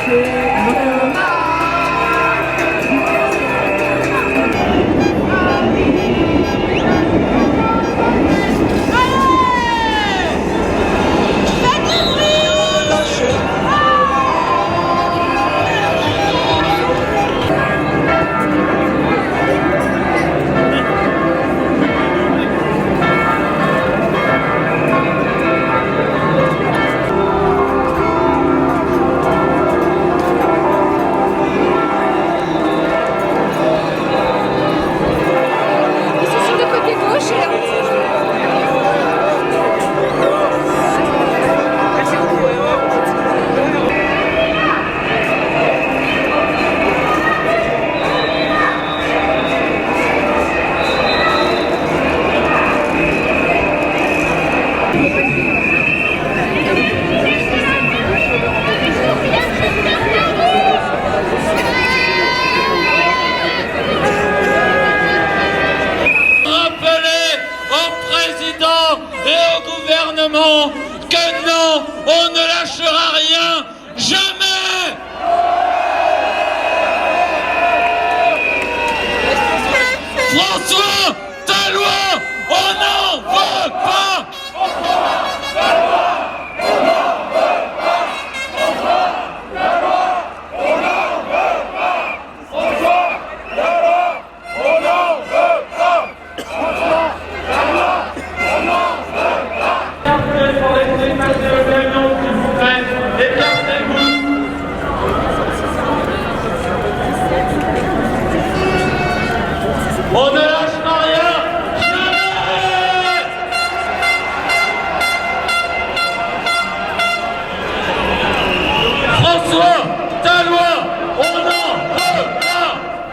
lâcher le mal. Et au gouvernement que non, on ne lâchera rien, jamais. François, ta loi, on n'en veut pas. On ne lâchera rien, jamais. François, ta loi, on n'en veut pas.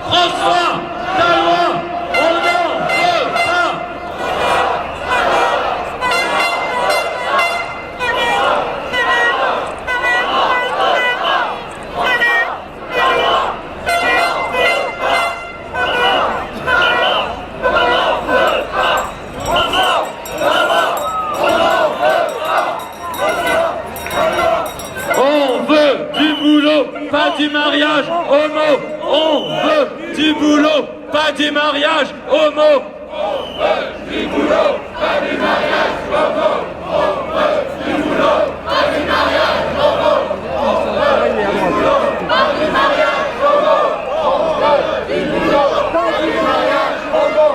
François, ta loi, on n'en veut pas. Pas du mariage homo, on veut du boulot, pas du mariage homo. On veut du boulot, pas du mariage homo. On veut du boulot, pas du mariage homo. On veut du boulot, pas du mariage homo. On veut du boulot, pas du mariage homo.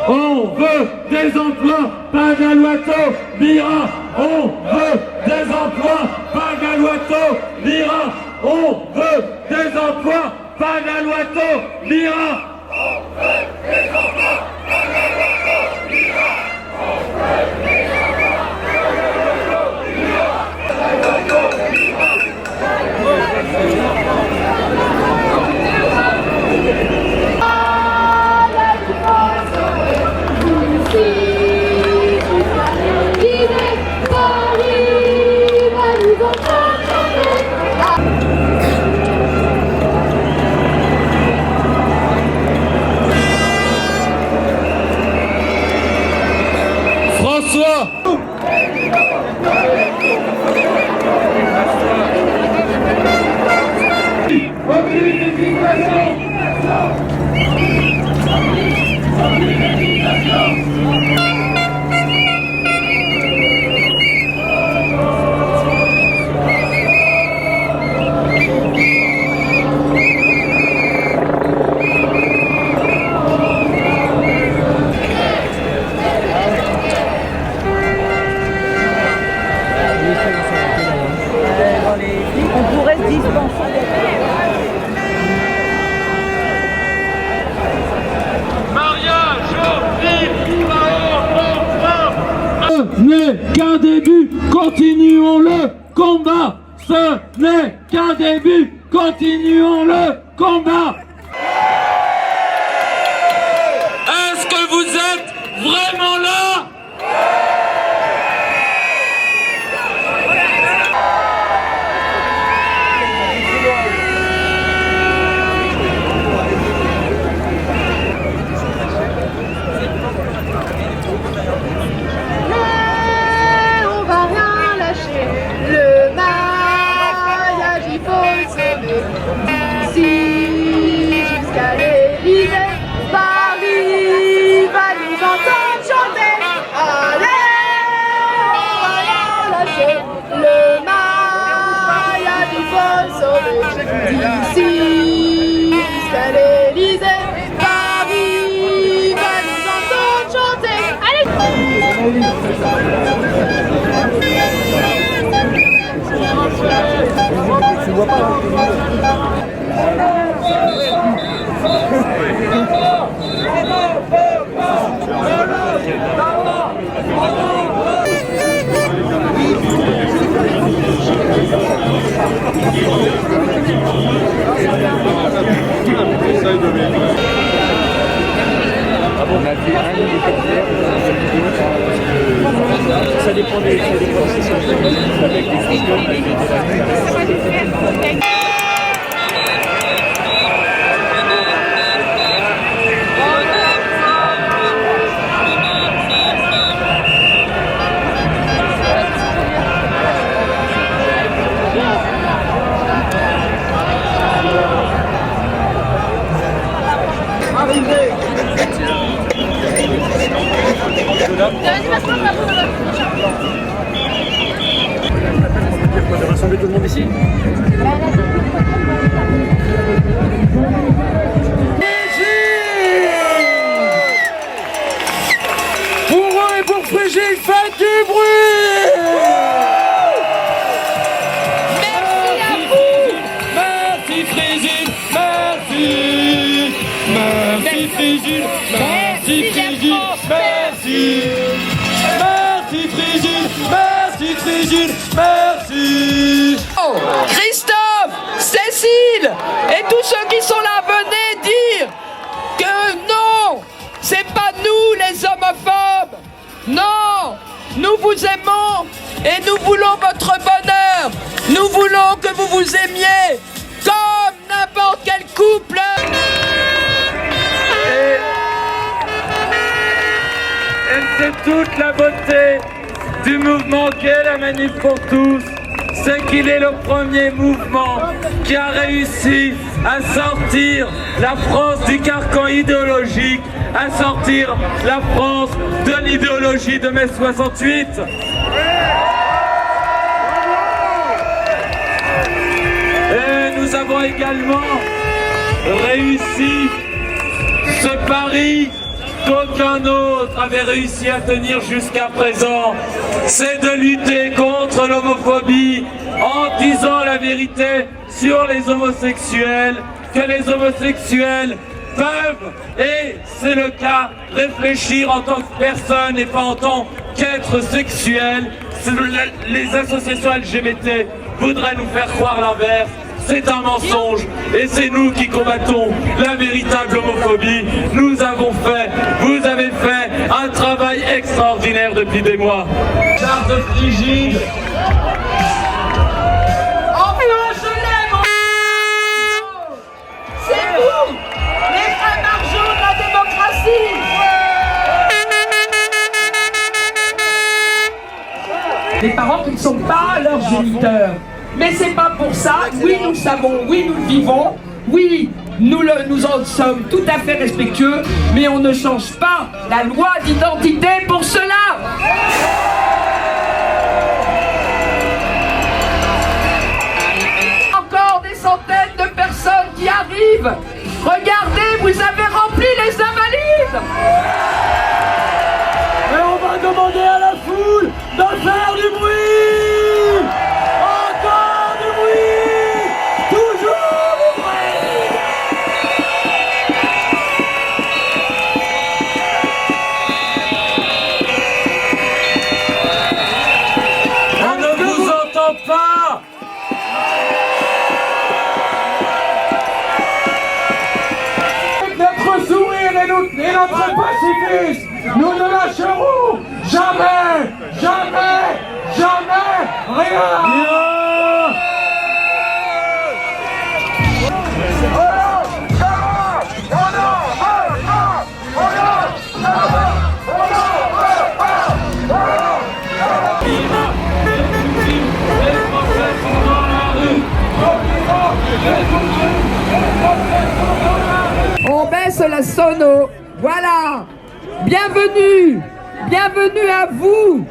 On veut des emplois, pas Galouato, Mira. On veut des emplois, pas Galouato, Mira. On veut des emplois, pas Galouato, Mira. On veut des emplois, pas Galouato, Mira. On veut des emplois, pas Galouato, François. On pourrait se dispenser. Ce n'est qu'un début, continuons le combat. Ce n'est qu'un début, continuons le combat. Est-ce que vous êtes vraiment là? On va rien lâcher, le maillage il faut le semer. D'ici jusqu'à l'Élysée, Paris va nous entendre chanter. Allez! Tu vois pas ça dépend des avec des de rassembler tout le monde ici. Pour eux et pour Frigide, faites du bruit! Merci à vous! Merci Frigide, merci! Merci Frigide, merci Frigide, merci! Merci Frigide, merci Frigide, merci! Christophe, Cécile et tous ceux qui sont là, venez dire que non, c'est pas nous les homophobes. Non, nous vous aimons et nous voulons votre bonheur. Nous voulons que vous vous aimiez comme n'importe quel couple. Et c'est toute la beauté du mouvement qu'est la Manif pour tous, c'est qu'il est le premier mouvement qui a réussi à sortir la France du carcan idéologique, à sortir la France de l'idéologie de mai 68. Et nous avons également réussi ce pari qu'aucun autre avait réussi à tenir jusqu'à présent, c'est de lutter contre l'homophobie en disant la vérité sur les homosexuels, que les homosexuels peuvent, et c'est le cas, réfléchir en tant que personne et pas en tant qu'être sexuel. Les associations LGBT voudraient nous faire croire l'inverse. C'est un mensonge et c'est nous qui combattons la véritable homophobie. Nous avons fait, vous avez fait un travail extraordinaire depuis des mois. Charles de Frigide. Enfin, je l'aime. C'est vous, les vrais margeaux de la démocratie. Les parents qui ne sont pas leurs géniteurs. Mais c'est pas pour ça, oui nous le savons, oui nous le vivons, oui nous en sommes tout à fait respectueux, mais on ne change pas la loi d'identité pour cela. Encore des centaines de personnes qui arrivent. Regardez, vous avez rempli les Invalides. Et on va demander à la foule de faire du bruit! Encore du bruit! Toujours du bruit! On ne vous entend pas! Notre sourire et notre pacifisme, nous ne lâcherons jamais, jamais, jamais rien! On baisse la sono, voilà. Bienvenue, bienvenue à vous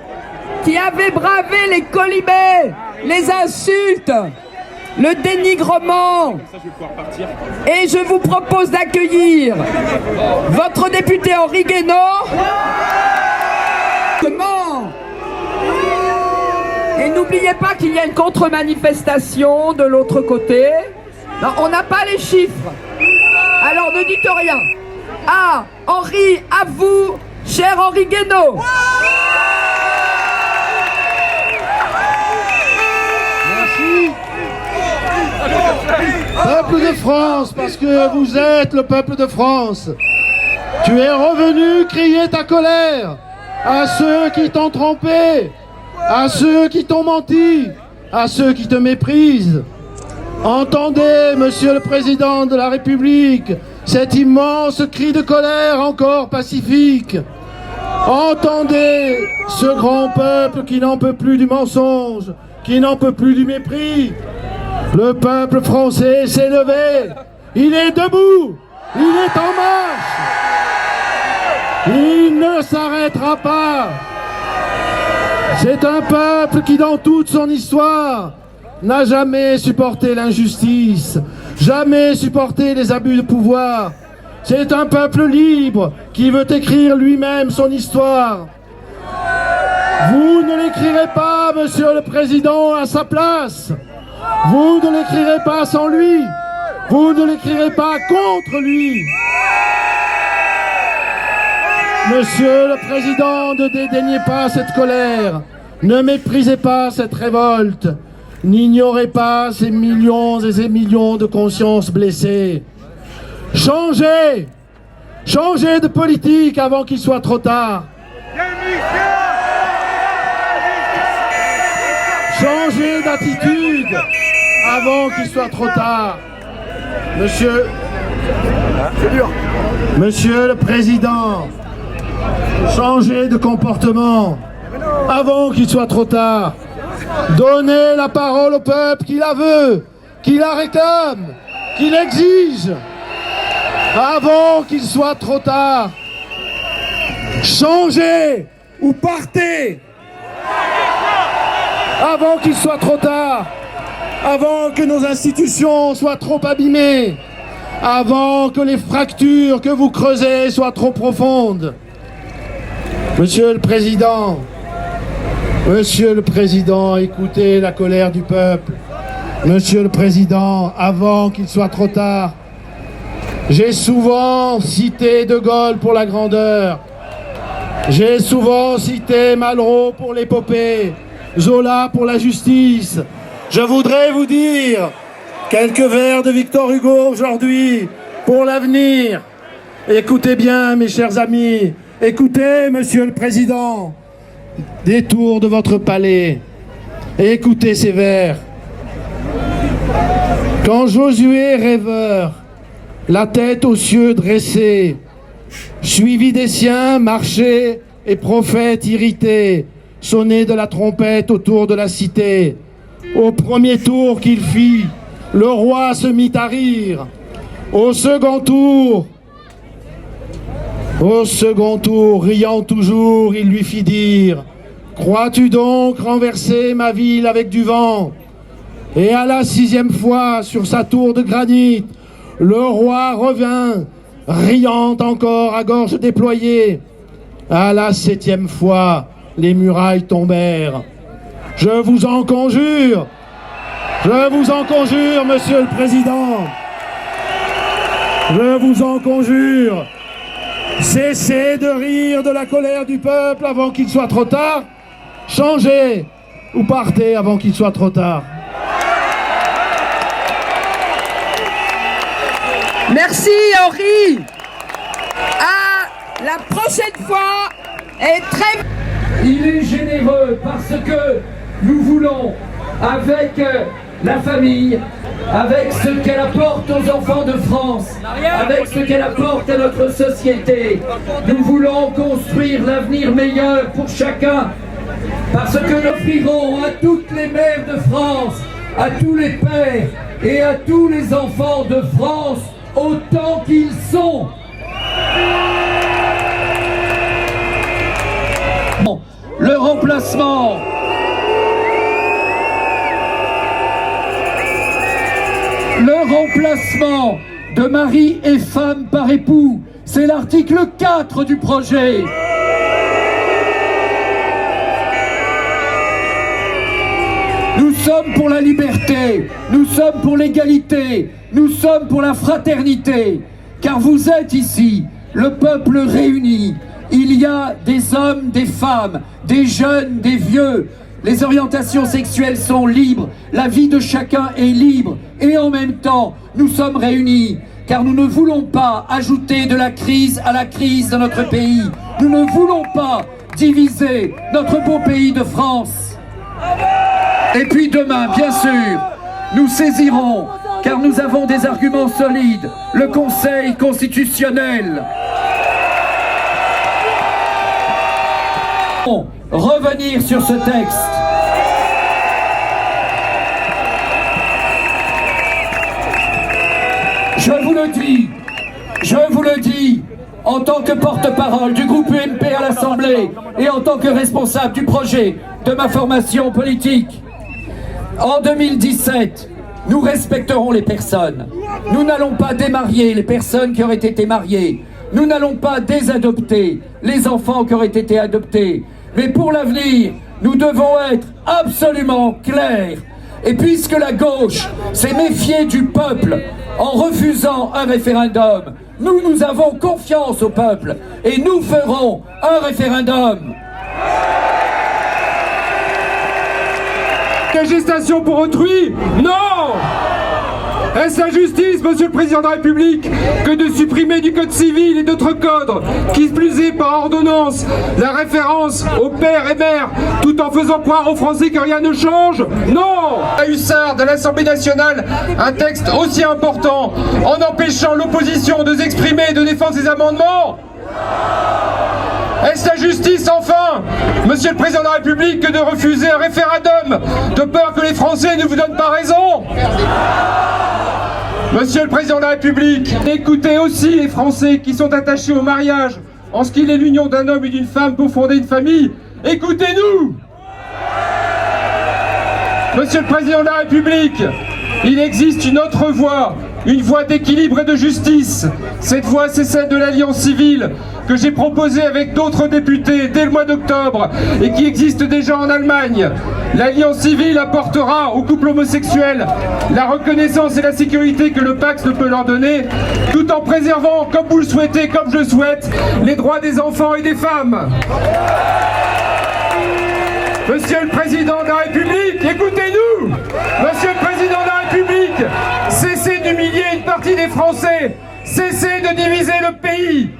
qui avez bravé les colibets, les insultes le dénigrement. Et je vous propose d'accueillir votre député Henri Guénaud. Comment? Et n'oubliez pas qu'il y a une contre-manifestation de l'autre côté. Non, on n'a pas les chiffres. Alors ne dites rien. Ah, Henri, à vous, cher Henri Guénaud. Merci. Peuple de France, parce que vous êtes le peuple de France. Tu es revenu crier ta colère à ceux qui t'ont trompé, à ceux qui t'ont menti, à ceux qui te méprisent. Entendez, Monsieur le Président de la République, cet immense cri de colère encore pacifique. Entendez ce grand peuple qui n'en peut plus du mensonge, qui n'en peut plus du mépris. Le peuple français s'est levé, il est debout, il est en marche. Il ne s'arrêtera pas. C'est un peuple qui, dans toute son histoire, n'a jamais supporté l'injustice, jamais supporté les abus de pouvoir. C'est un peuple libre qui veut écrire lui-même son histoire. Vous ne l'écrirez pas, Monsieur le Président, à sa place. Vous ne l'écrirez pas sans lui. Vous ne l'écrirez pas contre lui. Monsieur le Président, ne dédaignez pas cette colère. Ne méprisez pas cette révolte. N'ignorez pas ces millions et ces millions de consciences blessées. Changez! Changez de politique avant qu'il soit trop tard. Changez d'attitude avant qu'il soit trop tard. Monsieur le Président, changez de comportement avant qu'il soit trop tard. Donnez la parole au peuple qui la veut, qui la réclame, qui l'exige, avant qu'il soit trop tard. Changez ou partez avant qu'il soit trop tard, avant que nos institutions soient trop abîmées, avant que les fractures que vous creusez soient trop profondes. Monsieur le Président, écoutez la colère du peuple. Monsieur le Président, avant qu'il soit trop tard, j'ai souvent cité De Gaulle pour la grandeur. J'ai souvent cité Malraux pour l'épopée, Zola pour la justice. Je voudrais vous dire quelques vers de Victor Hugo aujourd'hui pour l'avenir. Écoutez bien, mes chers amis. Écoutez, Monsieur le Président, des tours de votre palais. Écoutez ces vers. Quand Josué rêveur, la tête aux cieux dressée, suivi des siens, marchait et prophète irrité, sonnait de la trompette autour de la cité. Au premier tour qu'il fit, le roi se mit à rire. Au second tour, riant toujours, il lui fit dire: crois-tu donc renverser ma ville avec du vent? Et à la 6e fois, sur sa tour de granit, le roi revint, riant encore à gorge déployée. À la 7e fois, les murailles tombèrent. Je vous en conjure, Monsieur le Président, je vous en conjure, cessez de rire de la colère du peuple avant qu'il soit trop tard. Changez ou partez avant qu'il soit trop tard. Merci Henri. À la prochaine fois et très... Il est généreux parce que nous voulons, avec la famille, avec ce qu'elle apporte aux enfants de France, avec ce qu'elle apporte à notre société, nous voulons construire l'avenir meilleur pour chacun, parce que nous offrirons à toutes les mères de France, à tous les pères et à tous les enfants de France autant qu'ils sont. Le remplacement le remplacement de mari et femme par époux. C'est l'article 4 du projet. Nous sommes pour la liberté, nous sommes pour l'égalité, nous sommes pour la fraternité, car vous êtes ici, le peuple réuni. Il y a des hommes, des femmes, des jeunes, des vieux. Les orientations sexuelles sont libres, la vie de chacun est libre, et en même temps, nous sommes réunis, car nous ne voulons pas ajouter de la crise à la crise de notre pays. Nous ne voulons pas diviser notre beau pays de France. Et puis demain, bien sûr, nous saisirons, car nous avons des arguments solides, le Conseil constitutionnel. Revenir sur ce texte. Je vous le dis, en tant que porte-parole du groupe UMP à l'Assemblée et en tant que responsable du projet de ma formation politique. En 2017, nous respecterons les personnes. Nous n'allons pas démarier les personnes qui auraient été mariées. Nous n'allons pas désadopter les enfants qui auraient été adoptés. Mais pour l'avenir, nous devons être absolument clairs. Et puisque la gauche s'est méfiée du peuple en refusant un référendum, nous avons confiance au peuple et nous ferons un référendum. La gestation pour autrui? Non! Est-ce la justice, Monsieur le Président de la République, que de supprimer du Code civil et d'autres codes, qui plus est par ordonnance, la référence au père et mère, tout en faisant croire aux Français que rien ne change? Non! À Hussard de l'Assemblée nationale, un texte aussi important, en empêchant l'opposition de s'exprimer et de défendre ses amendements? Est-ce la justice, enfin, Monsieur le Président de la République, que de refuser un référendum de peur que les Français ne vous donnent pas raison? Monsieur le Président de la République, écoutez aussi les Français qui sont attachés au mariage, en ce qu'il est l'union d'un homme et d'une femme pour fonder une famille. Écoutez-nous! Monsieur le Président de la République, il existe une autre voie, une voie d'équilibre et de justice. Cette voie, c'est celle de l'alliance civile, que j'ai proposée avec d'autres députés dès le mois d'octobre et qui existe déjà en Allemagne. L'alliance civile apportera aux couples homosexuels la reconnaissance et la sécurité que le Pacs ne peut leur donner, tout en préservant, comme vous le souhaitez, comme je le souhaite, les droits des enfants et des femmes. Monsieur le Président de la République, écoutez-nous! Monsieur le Président de la République, cessez d'humilier une partie des Français, cessez de diviser le pays.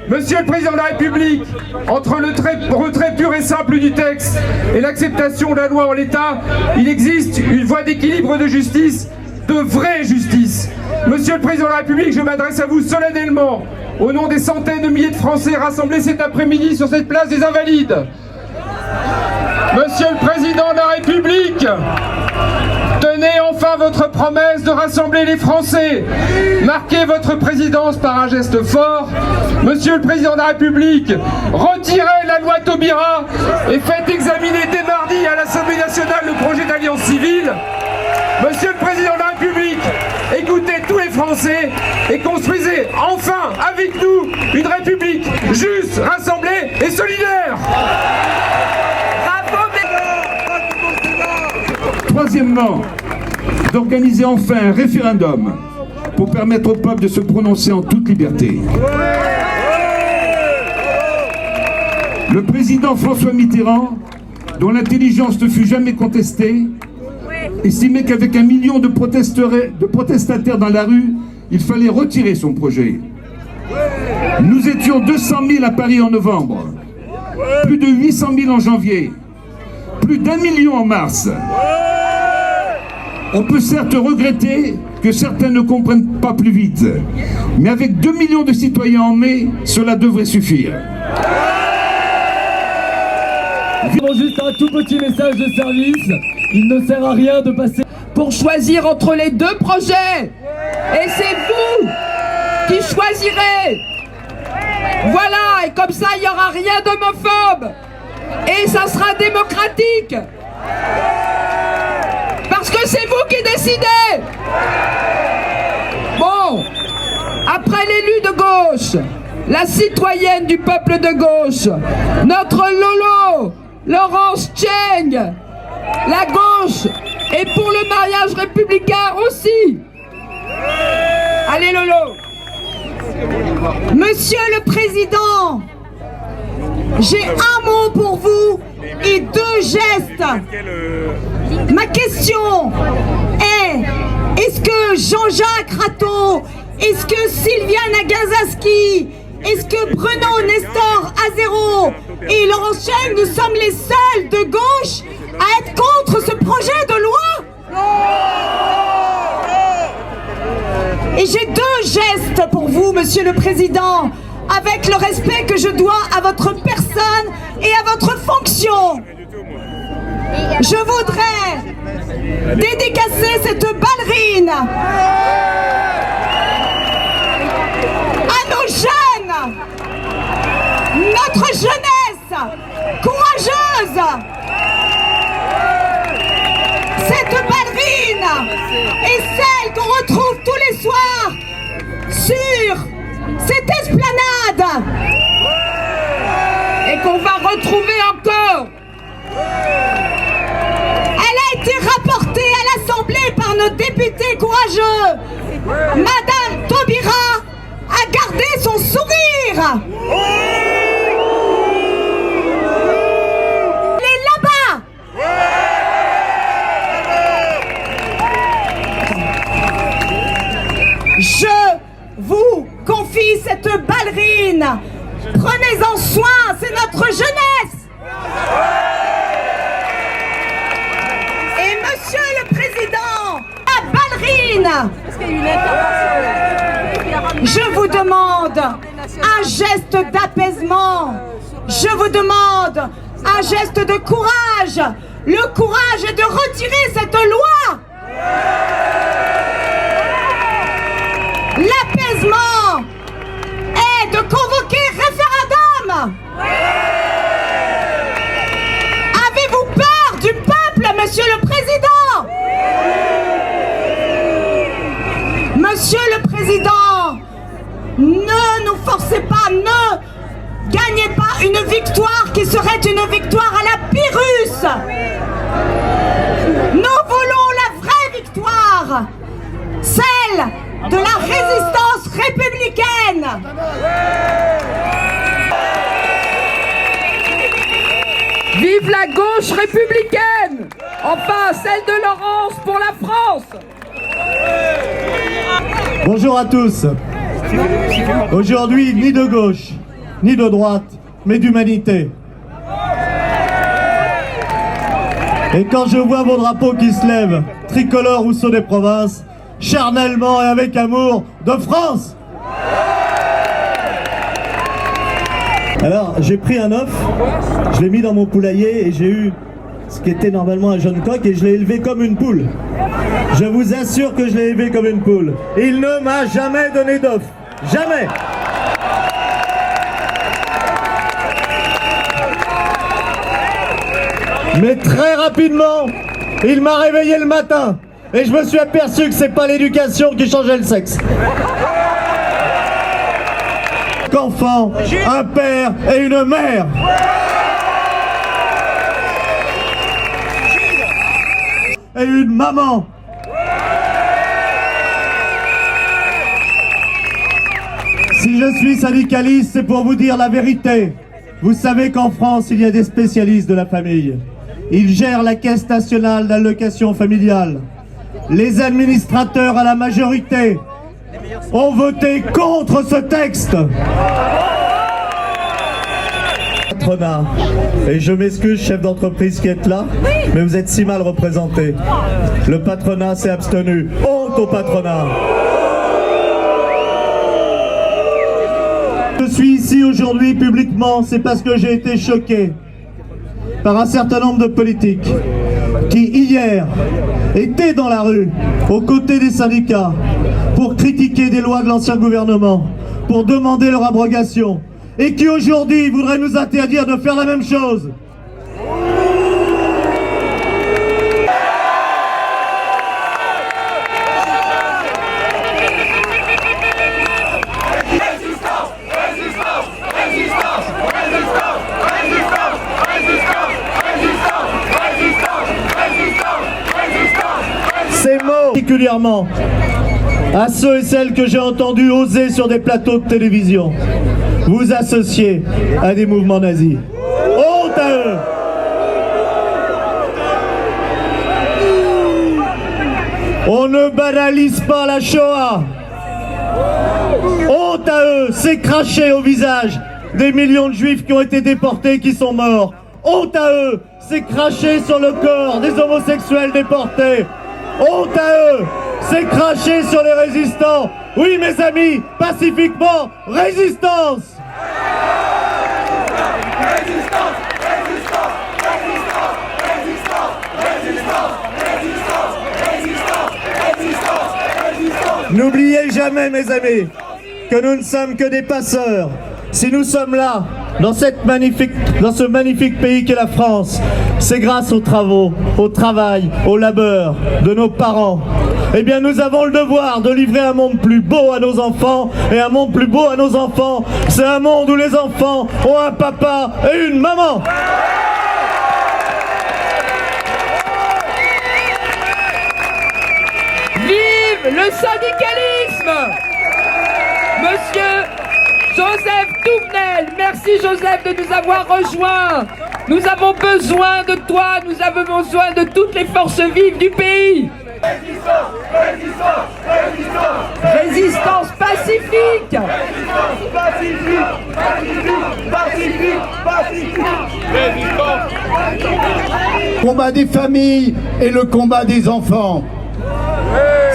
Monsieur le Président de la République, entre le retrait pur et simple du texte et l'acceptation de la loi en l'état, il existe une voie d'équilibre de justice, de vraie justice. Monsieur le Président de la République, je m'adresse à vous solennellement, au nom des centaines de milliers de Français rassemblés cet après-midi sur cette place des Invalides. Monsieur le Président de la République, tenez enfin votre promesse de rassembler les Français. Marquez votre présidence par un geste fort. Monsieur le Président de la République, retirez la loi Taubira et faites examiner dès mardi à l'Assemblée nationale le projet d'alliance civile. Monsieur le Président de la République, écoutez tous les Français et construisez enfin avec nous une République juste, rassemblée et solidaire. Troisièmement, d'organiser enfin un référendum pour permettre au peuple de se prononcer en toute liberté. Le président François Mitterrand, dont l'intelligence ne fut jamais contestée, estimait qu'avec 1 million de protestataires dans la rue, il fallait retirer son projet. Nous étions 200 000 à Paris en novembre, plus de 800 000 en janvier, plus d'1 million en mars. On peut certes regretter que certains ne comprennent pas plus vite, mais avec 2 millions de citoyens en mai, cela devrait suffire. Juste un tout petit message de service, il ne sert à rien de passer pour choisir entre les deux projets. Et c'est vous qui choisirez. Voilà, et comme ça, il n'y aura rien d'homophobe. Et ça sera démocratique. Parce que c'est vous qui décidez. Après l'élu de gauche, la citoyenne du peuple de gauche, notre Lolo, Laurence Cheng, la gauche est pour le mariage républicain aussi. Allez Lolo. Monsieur le Président, j'ai un mot pour vous et 2 gestes. Ma question est, est-ce que Jean-Jacques Rateau, est-ce que Sylvia Nagasaski, est-ce que Bruno Nestor Azero et Laurence Cheng, nous sommes les seuls de gauche à être contre ce projet de loi? Et j'ai 2 gestes pour vous, Monsieur le Président, avec le respect que je dois à votre personne et à votre fonction. Je voudrais dédicacer cette ballerine à nos jeunes, notre jeunesse courageuse. Cette ballerine est celle qu'on retrouve tous les soirs sur cette esplanade et qu'on va retrouver encore. Elle a été rapportée à l'Assemblée par nos députés courageux. Madame Taubira a gardé son sourire. Elle est là-bas. Je vous confie cette ballerine. Prenez-en soin, c'est notre jeunesse. Et Monsieur le Président, la ballerine, je vous demande un geste d'apaisement. Je vous demande un geste de courage. Le courage est de retirer cette loi. L'apaisement est de convoquer référendum. Avez-vous peur du peuple, Monsieur le Président? Monsieur le Président, ne nous forcez pas, ne gagnez pas une victoire qui serait une victoire à la Pyrrhus. Nous voulons la vraie victoire, celle de la résistance républicaine. Vive la gauche républicaine! Enfin, celle de Laurence pour la France! Bonjour à tous. Aujourd'hui, ni de gauche, ni de droite, mais d'humanité. Et quand je vois vos drapeaux qui se lèvent, tricolores ou ceux des provinces, charnellement et avec amour, de France! Alors, j'ai pris un œuf, je l'ai mis dans mon poulailler et j'ai eu ce qui était normalement un jeune coq et je l'ai élevé comme une poule. Je vous assure que je l'ai élevé comme une poule. Il ne m'a jamais donné d'œuf. Jamais. Mais très rapidement, il m'a réveillé le matin et je me suis aperçu que c'est pas l'éducation qui changeait le sexe. Qu'enfant, un père et une mère. Et une maman. Si je suis syndicaliste, c'est pour vous dire la vérité. Vous savez qu'en France, il y a des spécialistes de la famille. Ils gèrent la caisse nationale d'allocation familiale. Les administrateurs à la majorité ont voté contre ce texte. Patronat. Et je m'excuse, chef d'entreprise qui êtes là, mais vous êtes si mal représenté. Le patronat s'est abstenu. Honte au patronat. Je suis ici aujourd'hui publiquement, c'est parce que j'ai été choqué par un certain nombre de politiques qui hier étaient dans la rue aux côtés des syndicats pour critiquer des lois de l'ancien gouvernement, pour demander leur abrogation et qui aujourd'hui voudraient nous interdire de faire la même chose. particulièrement à ceux et celles que j'ai entendus oser sur des plateaux de télévision vous associer à des mouvements nazis. Honte à eux! On ne banalise pas la Shoah. Honte à eux, c'est cracher au visage des millions de juifs qui ont été déportés, qui sont morts. Honte à eux, c'est cracher sur le corps des homosexuels déportés. Honte à eux, c'est cracher sur les résistants. Oui, mes amis, pacifiquement, résistance! N'oubliez jamais, mes amis, que nous ne sommes que des passeurs. Si nous sommes là, dans ce magnifique pays qu'est la France, c'est grâce aux travaux, au travail, au labeur de nos parents. Eh bien, nous avons le devoir de livrer un monde plus beau à nos enfants. Et un monde plus beau à nos enfants, c'est un monde où les enfants ont un papa et une maman. Vive le syndicalisme! Monsieur Joseph Touvenel, merci Joseph de nous avoir rejoints. Nous avons besoin de toi, nous avons besoin de toutes les forces vives du pays. Résistance, résistance, résistance. Résistance pacifique. Résistance pacifique, pacifique, pacifique, pacifique. Résistance. Combat des familles et le combat des enfants.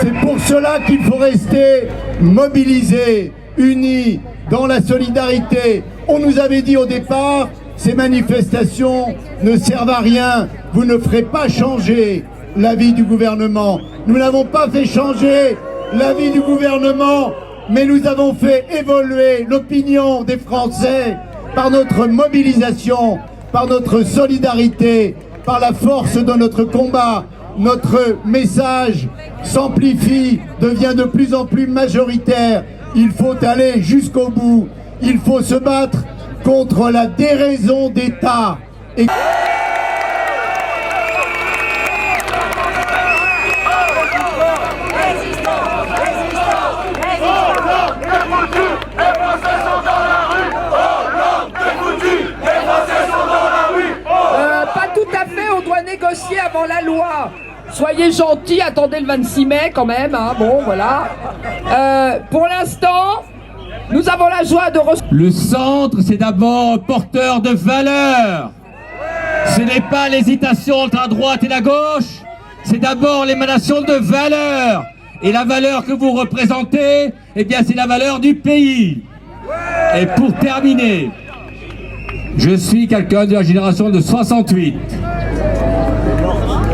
C'est pour cela qu'il faut rester mobilisés, unis, dans la solidarité. On nous avait dit au départ, ces manifestations ne servent à rien, vous ne ferez pas changer l'avis du gouvernement. Nous n'avons pas fait changer l'avis du gouvernement, mais nous avons fait évoluer l'opinion des Français par notre mobilisation, par notre solidarité, par la force de notre combat. Notre message s'amplifie, devient de plus en plus majoritaire. Il faut aller jusqu'au bout. Il faut se battre contre la déraison d'État. Et... Pas tout à fait, on doit négocier avant la loi. Soyez gentils, attendez le 26 mai quand même, hein, bon voilà. Pour l'instant, nous avons la joie de recevoir... Le centre, c'est d'abord porteur de valeurs. Ce n'est pas l'hésitation entre la droite et la gauche, c'est d'abord l'émanation de valeurs. Et la valeur que vous représentez, eh bien c'est la valeur du pays. Et pour terminer, je suis quelqu'un de la génération de 68.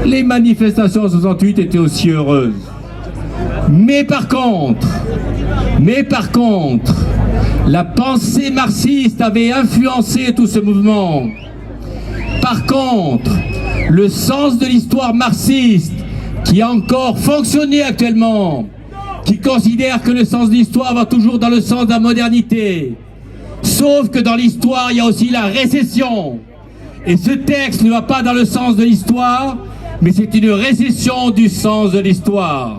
Les manifestations en 68 étaient aussi heureuses. Mais par contre, la pensée marxiste avait influencé tout ce mouvement. Par contre, le sens de l'histoire marxiste, qui a encore fonctionné actuellement, qui considère que le sens de l'histoire va toujours dans le sens de la modernité. Sauf que dans l'histoire, il y a aussi la récession. Et ce texte ne va pas dans le sens de l'histoire, mais c'est une récession du sens de l'histoire.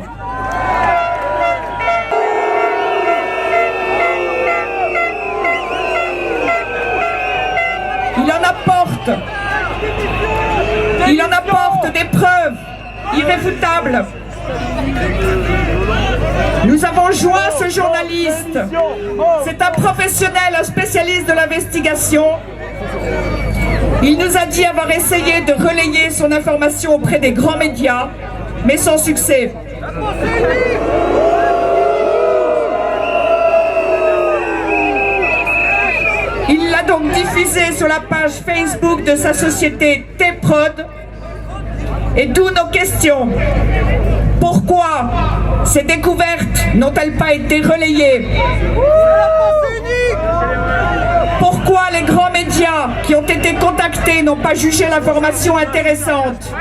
Il en apporte des preuves irréfutables. Nous avons joint ce journaliste. C'est un professionnel, un spécialiste de l'investigation. Il nous a dit avoir essayé de relayer son information auprès des grands médias, mais sans succès. Il l'a donc diffusé sur la page Facebook de sa société T-Prod. Et d'où nos questions. Pourquoi ces découvertes n'ont-elles pas été relayées? Pourquoi les grands médias qui ont été contactés n'ont pas jugé l'information intéressante?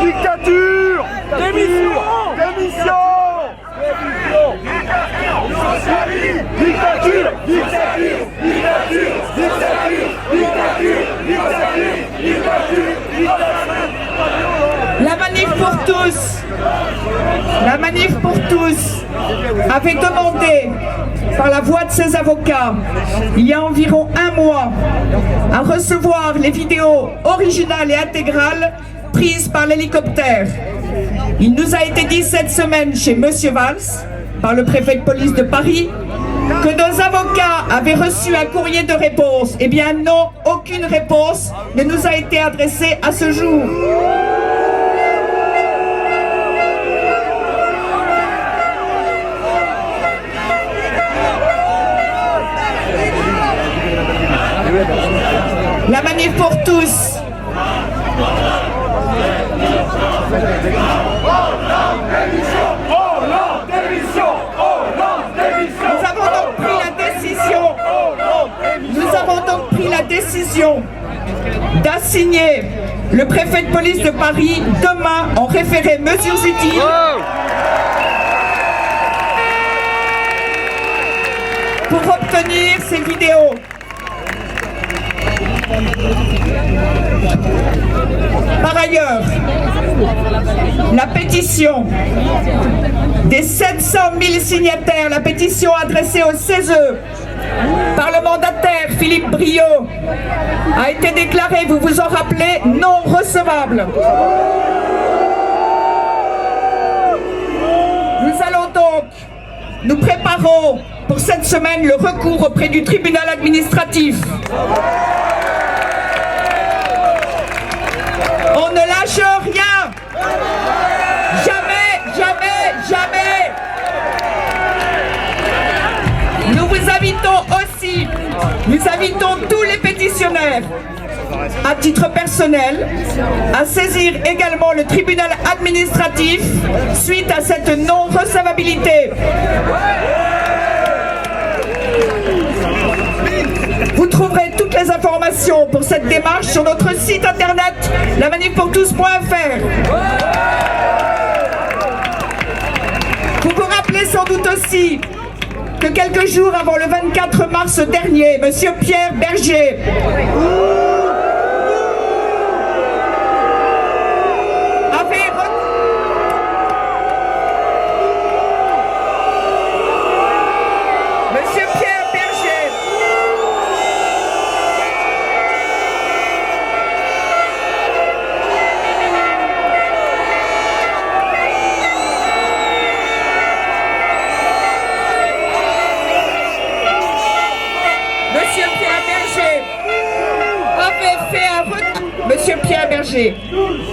Dictature! Démission! Démission! Dictature! Dictature! Dictature! Dictature! Dictature! Dictature! Dictature! pour tous, la manif pour tous avait demandé par la voix de ses avocats, il y a environ un mois, à recevoir les vidéos originales et intégrales prises par l'hélicoptère. Il nous a été dit cette semaine chez Monsieur Valls, par le préfet de police de Paris, que nos avocats avaient reçu un courrier de réponse. Eh bien non, aucune réponse ne nous a été adressée à ce jour. La manif pour tous. Nous avons donc pris la décision d'assigner le préfet de police de Paris demain en référé mesures utiles pour obtenir ces vidéos. Par ailleurs, la pétition des 700 000 signataires, la pétition adressée au CESE par le mandataire Philippe Briot, a été déclarée, vous vous en rappelez, non recevable. Nous préparons pour cette semaine le recours auprès du tribunal administratif. On ne lâche rien. Jamais, jamais, jamais. Nous vous invitons aussi, nous invitons tous les pétitionnaires, à titre personnel, à saisir également le tribunal administratif suite à cette non-recevabilité. Vous trouverez toutes les informations pour cette démarche sur notre site internet lamanifpourtous.fr. Vous vous rappelez sans doute aussi que quelques jours avant le 24 mars dernier, M. Pierre Berger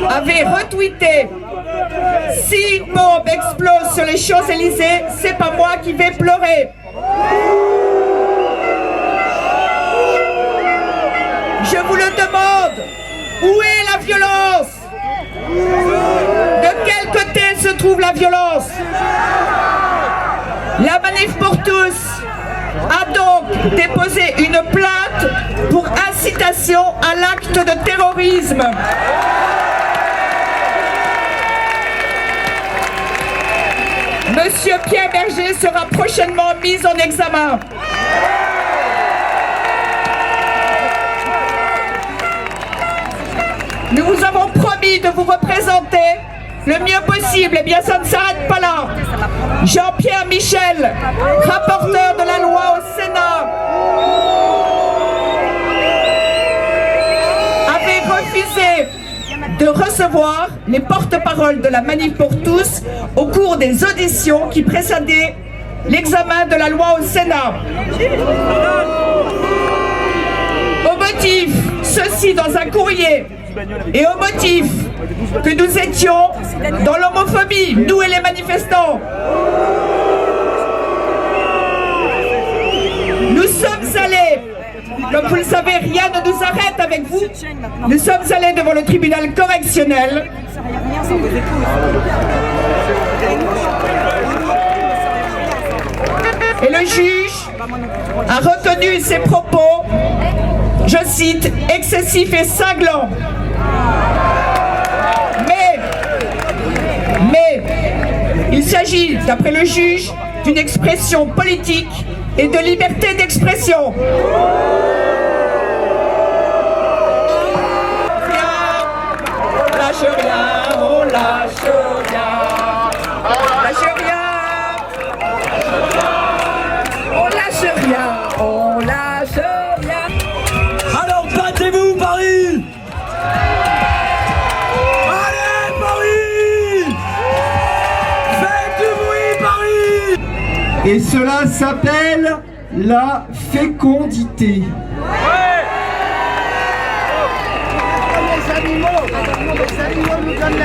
avait retweeté « Si une bombe explose sur les Champs-Élysées, c'est pas moi qui vais pleurer ». Je vous le demande, où est la violence? De quel côté se trouve la violence? La Manif pour tous a donc déposé une plainte pour incitation à l'acte de terrorisme. Monsieur Pierre Berger sera prochainement mis en examen. Nous vous avons promis de vous représenter le mieux possible. Eh bien, ça ne s'arrête pas là. Jean-Pierre Michel, rapporteur de la loi au Sénat, avait refusé de recevoir les porte-paroles de la Manif pour tous au cours des auditions qui précédaient l'examen de la loi au Sénat. Au motif, ceci dans un courrier, et au motif que nous étions dans l'homophobie, nous et les manifestants. Nous sommes allés, comme vous le savez, rien ne nous arrête avec vous. Nous sommes allés devant le tribunal correctionnel. Et le juge a retenu ses propos, je cite, excessifs et cinglants. Mais il s'agit, d'après le juge, d'une expression politique et de liberté d'expression. Rien, on lâche rien, on lâche Et cela s'appelle la fécondité.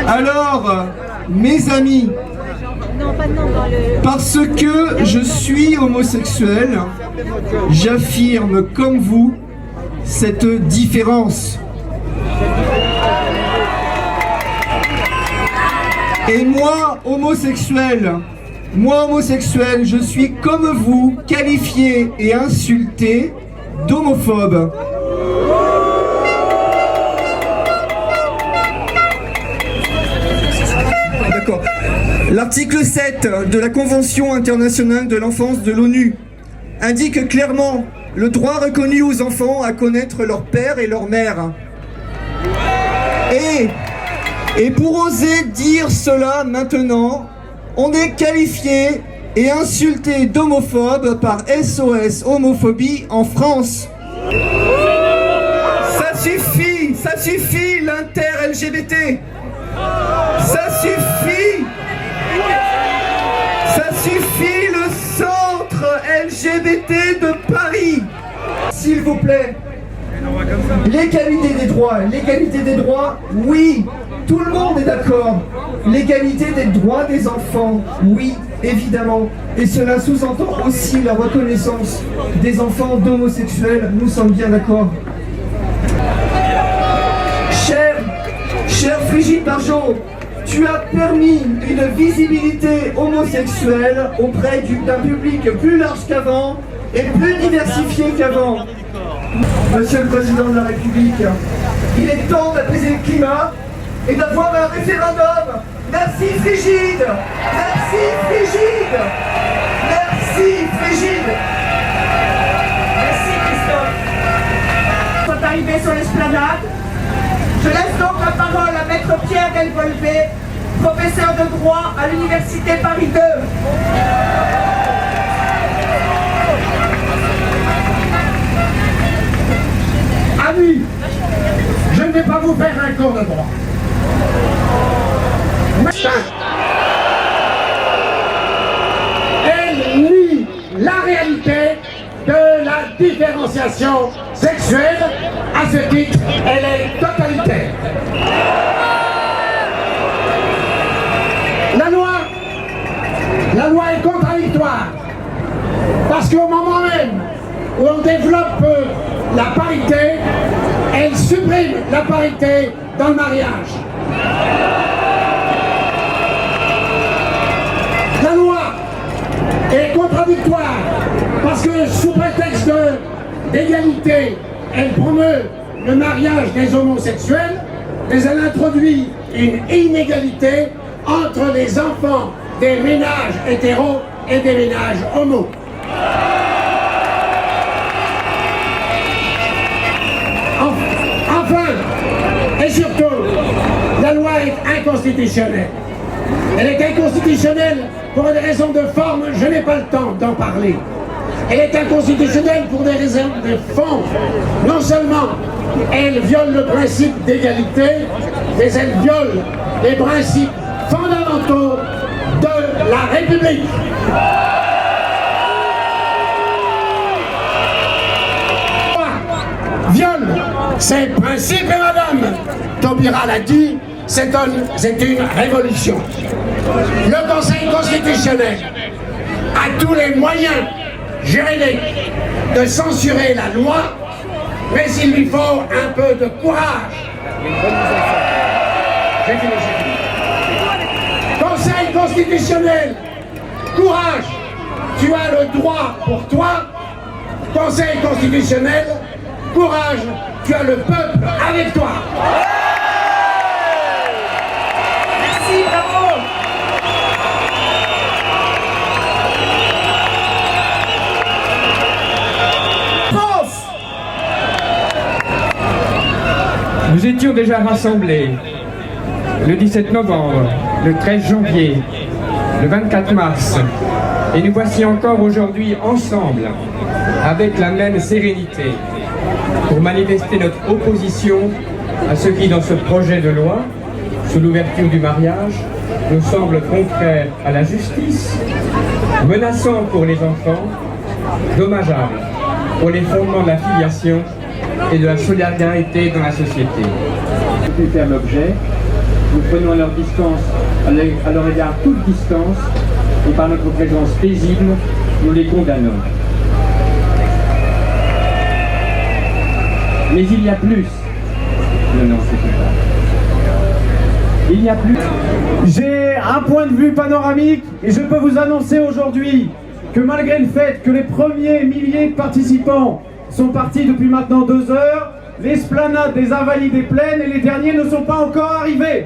Alors, mes amis, parce que je suis homosexuel, j'affirme comme vous cette différence. Et moi, homosexuel, je suis comme vous qualifié et insulté d'homophobe. D'accord. L'article 7 de la Convention internationale de l'enfance de l'ONU indique clairement le droit reconnu aux enfants à connaître leur père et leur mère. Et pour oser dire cela maintenant, on est qualifié et insulté d'homophobe par SOS Homophobie en France. Ça suffit l'inter-LGBT. Ça suffit le centre LGBT de Paris. S'il vous plaît, l'égalité des droits, oui, tout le monde est d'accord. L'égalité des droits des enfants, oui, évidemment. Et cela sous-entend aussi la reconnaissance des enfants d'homosexuels, nous sommes bien d'accord. Cher Brigitte Bardot, tu as permis une visibilité homosexuelle auprès d'un public plus large qu'avant et plus diversifié qu'avant. Monsieur le Président de la République, il est temps d'apaiser le climat et d'avoir un référendum. Merci Frigide. Merci Frigide. Merci Frigide. Merci Christophe. Sont arrivés sur l'esplanade. Je laisse donc la parole à Maître Pierre Delvolvé, professeur de droit à l'Université Paris 2. Amis, je ne vais pas vous faire un cours de droit. Elle nie la réalité de la différenciation sexuelle. À ce titre, elle est totalitaire. La loi est contradictoire parce qu'au moment même où on développe la parité, elle supprime la parité dans le mariage. La loi est contradictoire parce que sous prétexte d'égalité, elle promeut le mariage des homosexuels, mais elle introduit une inégalité entre les enfants des ménages hétéros et des ménages homos. Enfin, et surtout, la loi est inconstitutionnelle. Elle est inconstitutionnelle pour des raisons de forme, je n'ai pas le temps d'en parler. Elle est inconstitutionnelle pour des raisons de fond. Non seulement elle viole le principe d'égalité, mais elle viole les principes fondamentaux de la République. Viole ces principes, et madame Taubira l'a dit, c'est une révolution. Le Conseil constitutionnel a tous les moyens juridiques de censurer la loi, mais il lui faut un peu de courage. J'ai fini. Conseil constitutionnel, courage, tu as le droit pour toi. Conseil constitutionnel, courage, tu as le peuple avec toi. Merci, bravo. France. Nous étions déjà rassemblés le 17 novembre, le 13 janvier, le 24 mars, et nous voici encore aujourd'hui ensemble, avec la même sérénité, pour manifester notre opposition à ce qui, dans ce projet de loi, sous l'ouverture du mariage nous semble contraire à la justice, menaçant pour les enfants, dommageable pour les fondements de la filiation et de la solidarité dans la société. Pu faire l'objet, nous prenons à leur distance, à leur égard toute distance, et par notre présence paisible, nous les condamnons. Mais il y a plus. Non, c'est tout ça. Il y a plus. J'ai un point de vue panoramique et je peux vous annoncer aujourd'hui que malgré le fait que les premiers milliers de participants sont partis depuis maintenant 2 heures, l'esplanade des Invalides est pleine et les derniers ne sont pas encore arrivés.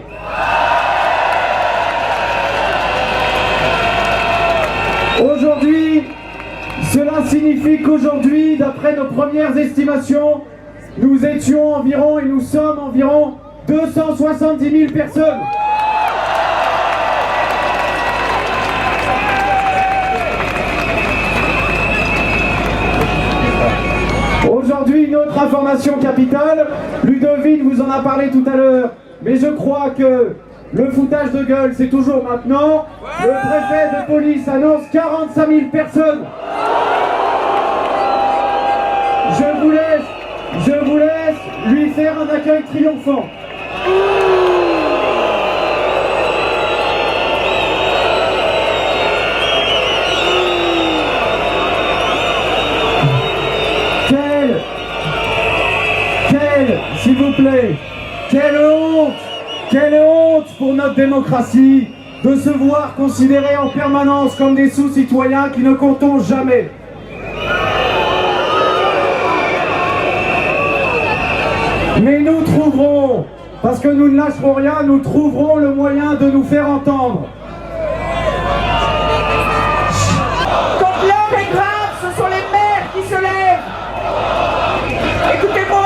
Aujourd'hui, cela signifie qu'aujourd'hui, d'après nos premières estimations, nous étions environ et nous sommes environ 270 000 personnes. Aujourd'hui, une autre information capitale, Ludovine vous en a parlé tout à l'heure, mais je crois que le foutage de gueule, c'est toujours maintenant. Le préfet de police annonce 45 000 personnes. Je vous laisse lui faire un accueil triomphant. S'il vous plaît, quelle honte pour notre démocratie de se voir considérés en permanence comme des sous-citoyens qui ne comptons jamais. Mais nous trouverons, parce que nous ne lâcherons rien, nous trouverons le moyen de nous faire entendre. Quand l'heure est grave, ce sont les mères qui se lèvent. Écoutez-moi.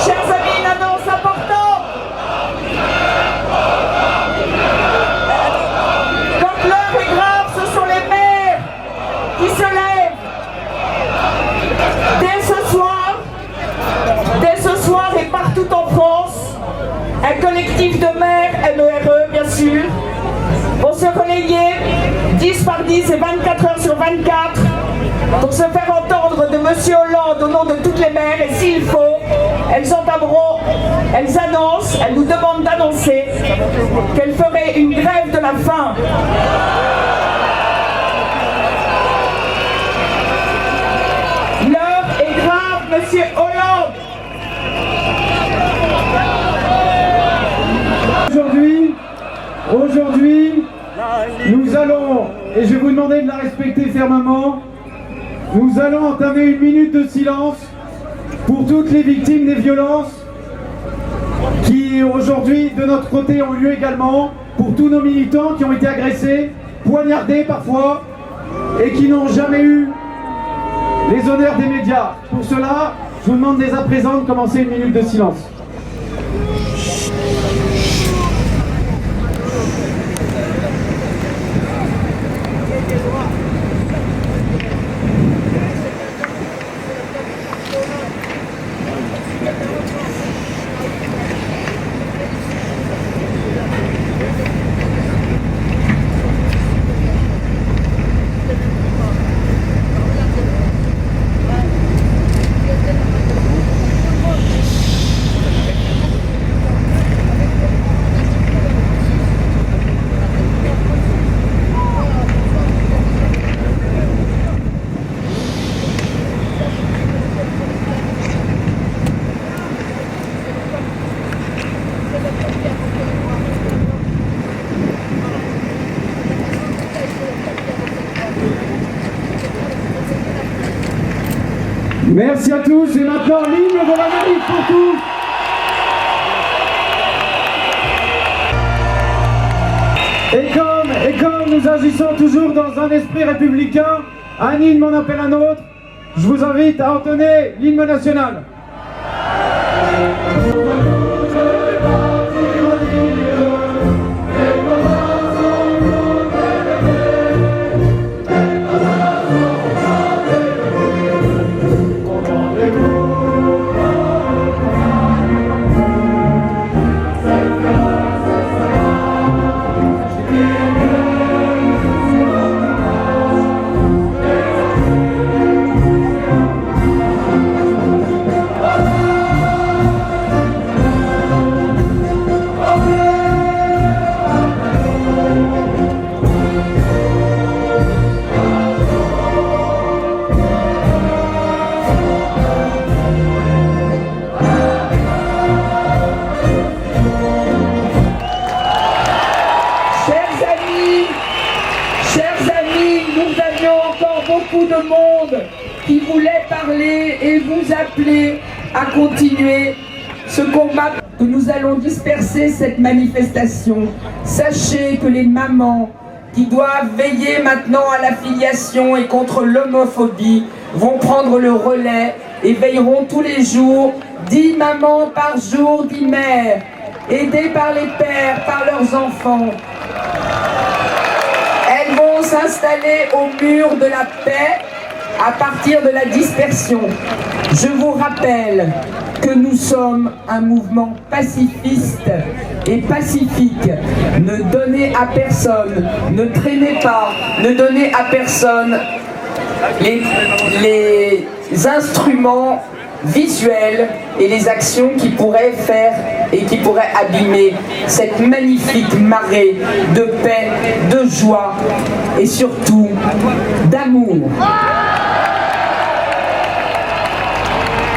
Chers amis, une annonce importante. Quand l'heure est grave, ce sont les mères qui se lèvent. Dès ce soir et partout en France, un collectif de mères, MERE bien sûr, vont se relayer 10 par 10 et 24 heures sur 24 pour se faire entendre de Monsieur Hollande au nom de toutes les mères, et s'il faut, elles annoncent, elles nous demandent d'annoncer qu'elles feraient une grève de la faim. L'heure est grave, Monsieur Hollande. Aujourd'hui, nous allons, et je vais vous demander de la respecter fermement, nous allons entamer une minute de silence pour toutes les victimes des violences qui aujourd'hui, de notre côté, ont lieu également, pour tous nos militants qui ont été agressés, poignardés parfois, et qui n'ont jamais eu les honneurs des médias. Pour cela, je vous demande dès à présent de commencer une minute de silence. Merci à tous, et maintenant l'hymne de l'Amérique pour tous. Et comme nous agissons toujours dans un esprit républicain, un hymne en appelle un autre, je vous invite à entonner l'hymne national. beaucoup de monde qui voulait parler et vous appeler à continuer ce combat. Que nous allons disperser cette manifestation. Sachez que les mamans qui doivent veiller maintenant à la filiation et contre l'homophobie vont prendre le relais et veilleront tous les jours, 10 mamans par jour, 10 mères, aidées par les pères, par leurs enfants. Elles vont s'installer au mur de la paix à partir de la dispersion. Je vous rappelle que nous sommes un mouvement pacifiste et pacifique. Ne donnez à personne, ne traînez pas, ne donnez à personne les instruments visuels et les actions qui pourraient faire et qui pourraient abîmer cette magnifique marée de paix, de joie et surtout d'amour.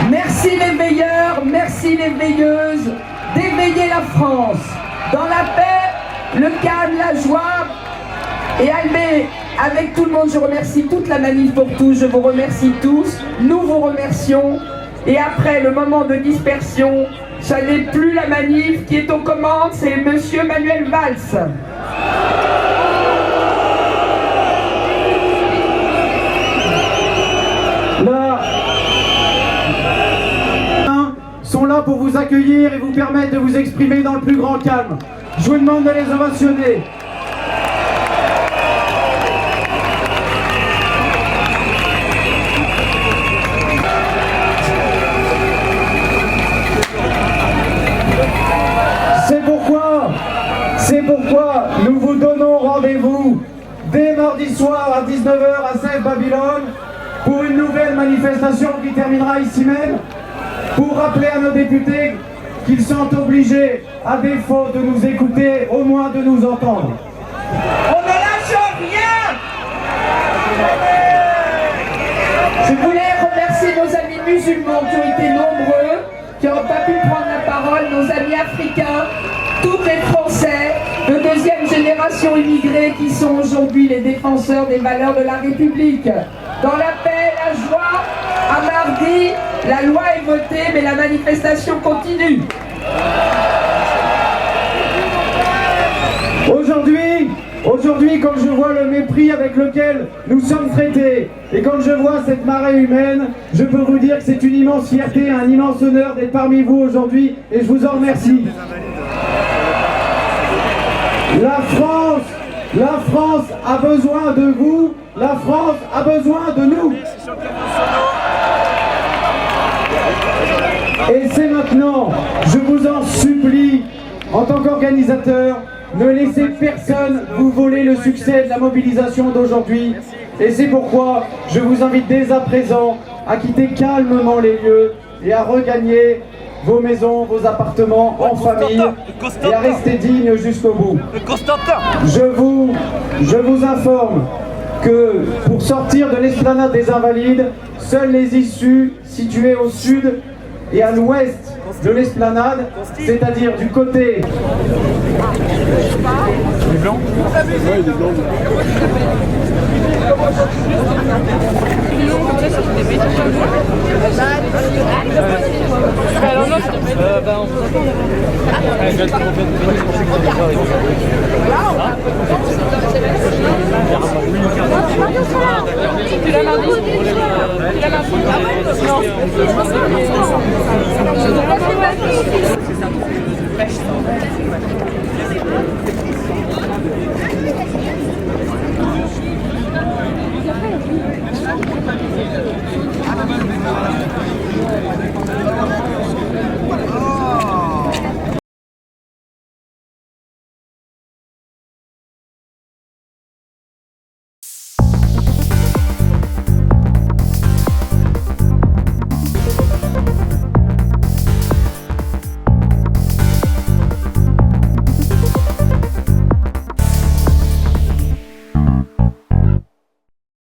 Merci les veilleurs, merci les veilleuses d'éveiller la France dans la paix, le calme, la joie. Et Albé, avec tout le monde, je remercie toute la manif pour tous, je vous remercie tous, nous vous remercions. Et après le moment de dispersion, ça n'est plus la manif qui est aux commandes, c'est Monsieur Manuel Valls. Là, sont là pour vous accueillir et vous permettre de vous exprimer dans le plus grand calme. Je vous demande de les ovationner. C'est pourquoi nous vous donnons rendez-vous dès mardi soir à 19h à Sainte-Babylone pour une nouvelle manifestation qui terminera ici même, pour rappeler à nos députés qu'ils sont obligés, à défaut de nous écouter, au moins de nous entendre. On ne lâche rien. Je voulais remercier nos amis musulmans qui ont été nombreux, qui n'ont pas pu prendre la parole, nos amis africains, tous les Français de deuxième génération immigrés qui sont aujourd'hui les défenseurs des valeurs de la République. Dans la paix, la joie, à mardi, la loi est votée, mais la manifestation continue. Aujourd'hui, quand je vois le mépris avec lequel nous sommes traités, et quand je vois cette marée humaine, je peux vous dire que c'est une immense fierté, un immense honneur d'être parmi vous aujourd'hui, et je vous en remercie. La France a besoin de vous, la France a besoin de nous. Et c'est maintenant, je vous en supplie, en tant qu'organisateur, ne laissez personne vous voler le succès de la mobilisation d'aujourd'hui. Et c'est pourquoi je vous invite dès à présent à quitter calmement les lieux et à regagner vos maisons, vos appartements en famille et à rester dignes jusqu'au bout. Je vous informe que pour sortir de l'esplanade des Invalides, seules les issues situées au sud et à l'ouest de l'esplanade, c'est-à-dire du côté Les blancs. Ouais, les blancs. Tu l'as mardi ?